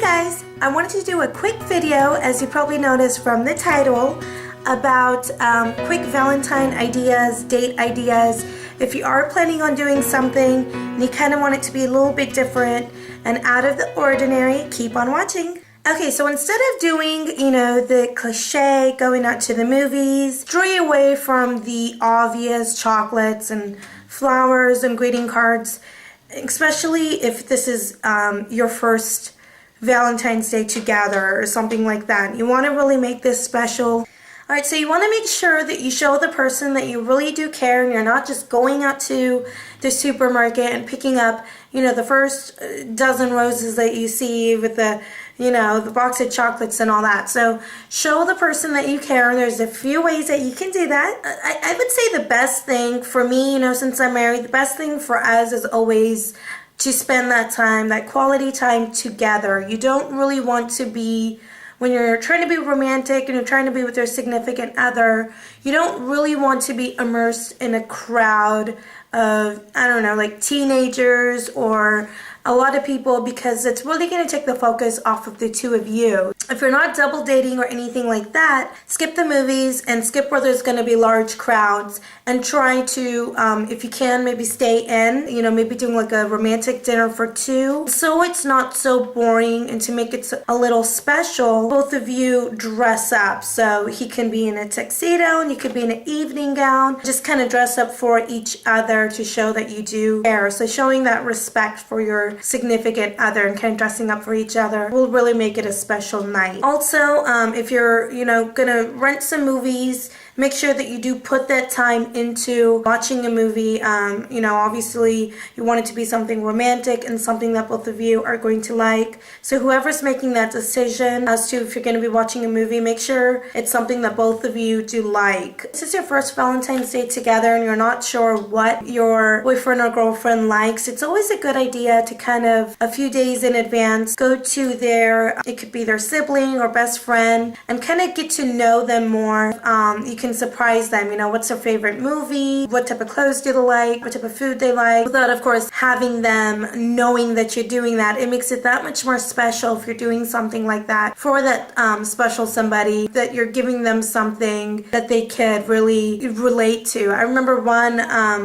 Hey guys, I wanted to do a quick video, as you probably noticed from the title, about quick Valentine ideas, date ideas. If you are planning on doing something and you kind of want it to be a little bit different and out of the ordinary, keep on watching. Okay, so instead of doing, the cliche, going out to the movies, stray away from the obvious chocolates and flowers and greeting cards, especially if this is your first Valentine's Day together or something like that. You want to really make this special. Alright, so you want to make sure that you show the person that you really do care and you're not just going out to the supermarket and picking up, the first dozen roses that you see with the, the box of chocolates and all that. So show the person that you care. There's a few ways that you can do that. I would say the best thing for me, since I'm married, the best thing for us is always to spend that time, that quality time together. You don't really want to be, when you're trying to be romantic and you're trying to be with your significant other, you don't really want to be immersed in a crowd of, like teenagers or a lot of people, because it's really going to take the focus off of the two of you. If you're not double dating or anything like that, skip the movies and skip where there's going to be large crowds and try to, if you can, maybe stay in, maybe doing like a romantic dinner for two. So it's not so boring, and to make it a little special, both of you dress up. So he can be in a tuxedo and you could be in an evening gown. Just kind of dress up for each other to show that you do care. So showing that respect for your significant other and kind of dressing up for each other will really make it a special night. Also, if you're, gonna rent some movies, make sure that you do put that time into watching a movie. Obviously you want it to be something romantic and something that both of you are going to like. So whoever's making that decision as to if you're going to be watching a movie, make sure it's something that both of you do like. If this is your first Valentine's Day together and you're not sure what your boyfriend or girlfriend likes, it's always a good idea to kind of a few days in advance go to it could be their sibling or best friend, and kind of get to know them more. You can surprise them, what's their favorite movie, what type of clothes do they like, what type of food they like, without of course having them knowing that you're doing that. It makes it that much more special if you're doing something like that for that special somebody, that you're giving them something that they could really relate to. I remember one,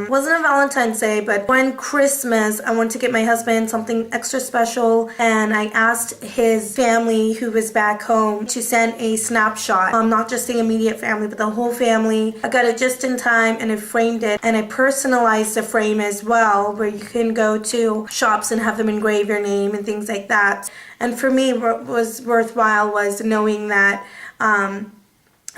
wasn't a Valentine's Day, but one Christmas, I wanted to get my husband something extra special, and I asked his family who was back home to send a snapshot, not just the immediate family, but the whole family. I got it just in time and I framed it, and I personalized the frame as well, where you can go to shops and have them engrave your name and things like that. And for me, what was worthwhile was knowing that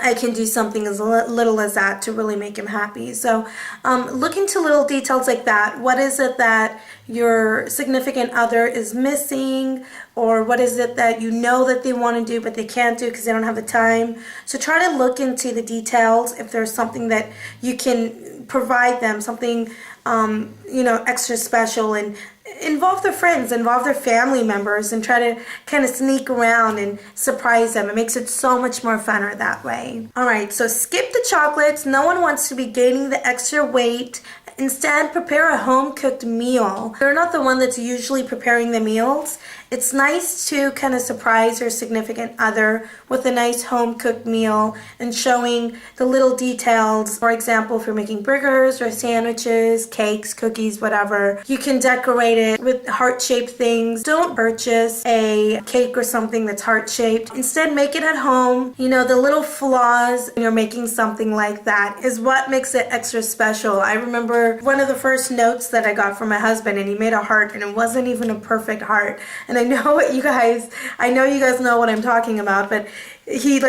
I can do something as little as that to really make him happy. So look into little details like that. What is it that your significant other is missing, or what is it that that they want to do but they can't do because they don't have the time? So try to look into the details. If there's something that you can provide them, something extra special, and involve their friends, involve their family members, and try to kind of sneak around and surprise them. It makes it so much more funner that way. Alright, so skip the chocolates. No one wants to be gaining the extra weight. Instead, prepare a home-cooked meal. They're not the one that's usually preparing the meals. It's nice to kind of surprise your significant other with a nice home-cooked meal and showing the little details. For example, if you're making burgers or sandwiches, cakes, cookies, whatever, you can decorate it with heart-shaped things. Don't purchase a cake or something that's heart-shaped. Instead, make it at home. The little flaws when you're making something like that is what makes it extra special. I remember one of the first notes that I got from my husband, and he made a heart, and it wasn't even a perfect heart. And I know you guys know what I'm talking about, but he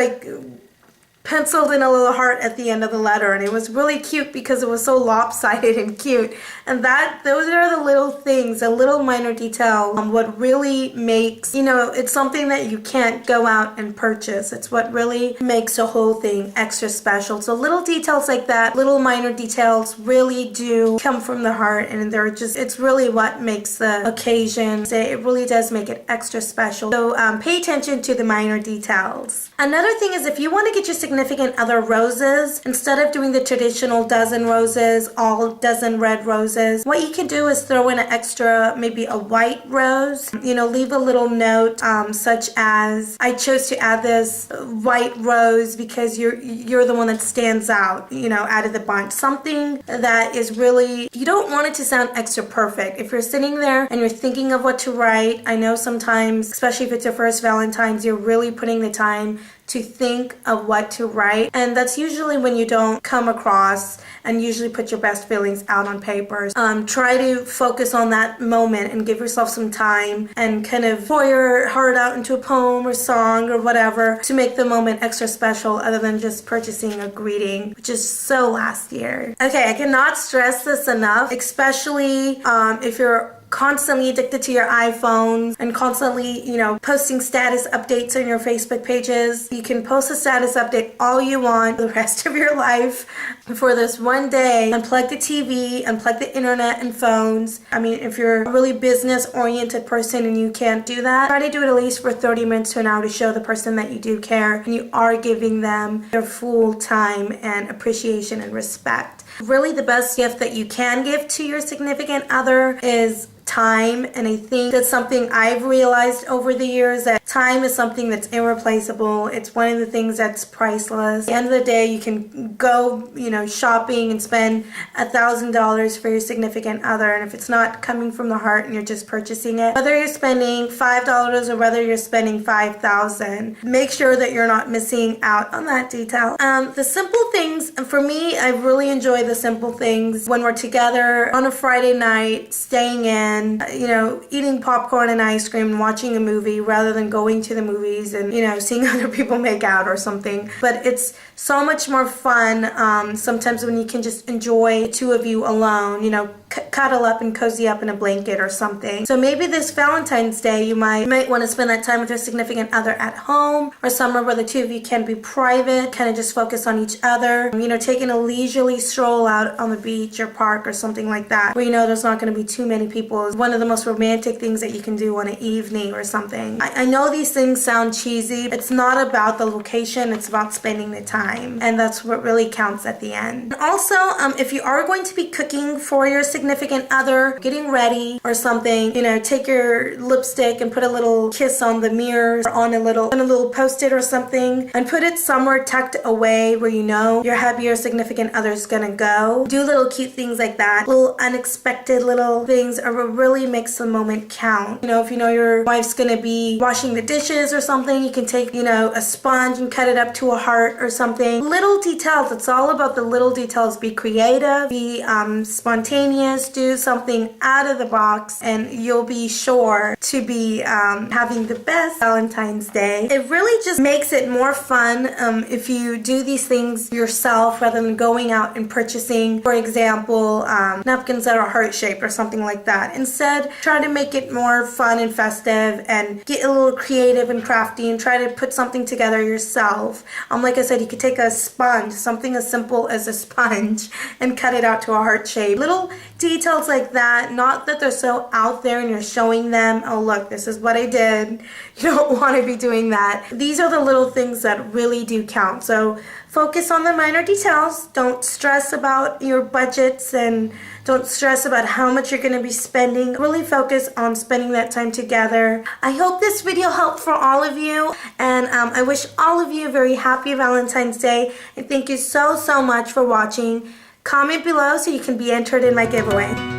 penciled in a little heart at the end of the letter, and it was really cute because it was so lopsided and cute. And those are the little things, a little minor detail, what really makes, it's something that you can't go out and purchase. It's what really makes the whole thing extra special. So little details like that, little minor details, really do come from the heart, and it's really what makes the occasion. It really does make it extra special. So pay attention to the minor details. Another thing is, if you want to get your significant other roses. Instead of doing the traditional dozen roses, all dozen red roses, what you can do is throw in an extra, maybe a white rose. You know, leave a little note such as, I chose to add this white rose because you're the one that stands out, you know, out of the bunch. Something that is really, you don't want it to sound extra perfect. If you're sitting there and you're thinking of what to write, I know sometimes, especially if it's your first Valentine's, you're really putting the time to think of what to write, and that's usually when you don't come across and usually put your best feelings out on paper. Try to focus on that moment and give yourself some time and kind of pour your heart out into a poem or song or whatever to make the moment extra special, other than just purchasing a greeting, which is so last year. Okay, I cannot stress this enough, especially if you're constantly addicted to your iPhones and constantly, you know, posting status updates on your Facebook pages. You can post a status update all you want for the rest of your life. For this one day, unplug the TV, unplug the internet and phones. I mean, if you're a really business-oriented person and you can't do that, try to do it at least for 30 minutes to an hour to show the person that you do care and you are giving them their full time and appreciation and respect. Really, the best gift that you can give to your significant other is time, and I think that's something I've realized over the years, that time is something that's irreplaceable. It's one of the things that's priceless. At the end of the day, you can go, you know, shopping and spend $1,000 for your significant other, and if it's not coming from the heart and you're just purchasing it, whether you're spending $5 or whether you're spending $5,000, make sure that you're not missing out on that detail. The simple things, for me, I really enjoy the simple things when we're together on a Friday night, staying in, you know, eating popcorn and ice cream and watching a movie rather than going to the movies and, you know, seeing other people make out or something. But it's so much more fun sometimes when you can just enjoy the two of you alone, you know, cuddle up and cozy up in a blanket or something. So maybe this Valentine's Day you might want to spend that time with your significant other at home, or somewhere where the two of you can be private, kind of just focus on each other, you know, taking a leisurely stroll out on the beach or park or something like that, where you know there's not going to be too many people. It's one of the most romantic things that you can do on an evening or something. I know these things sound cheesy. It's not about the location, it's about spending the time, and that's what really counts at the end. And also, if you are going to be cooking for your significant other, getting ready or something, you know, take your lipstick and put a little kiss on the mirror or on a little post-it or something, and put it somewhere tucked away where you know your hubby or significant other is gonna go. Do little cute things like that. Little unexpected little things are what really makes the moment count. You know, if you know your wife's gonna be washing the dishes or something, you can take, you know, a sponge and cut it up to a heart or something. Little details. It's all about the little details. Be creative, be spontaneous, do something out of the box, and you'll be sure to be having the best Valentine's Day. It really just makes it more fun if you do these things yourself rather than going out and purchasing, for example, napkins that are heart-shaped or something like that. Instead, try to make it more fun and festive and get a little creative and crafty and try to put something together yourself. Like I said, you could take a sponge, something as simple as a sponge, and cut it out to a heart shape. Little details like that, not that they're so out there and you're showing them, oh look, this is what I did. You don't want to be doing that. These are the little things that really do count. So focus on the minor details. Don't stress about your budgets and don't stress about how much you're going to be spending. Really focus on spending that time together. I hope this video helped for all of you, and I wish all of you a very happy Valentine's Day, and thank you so much for watching. Comment below so you can be entered in my giveaway.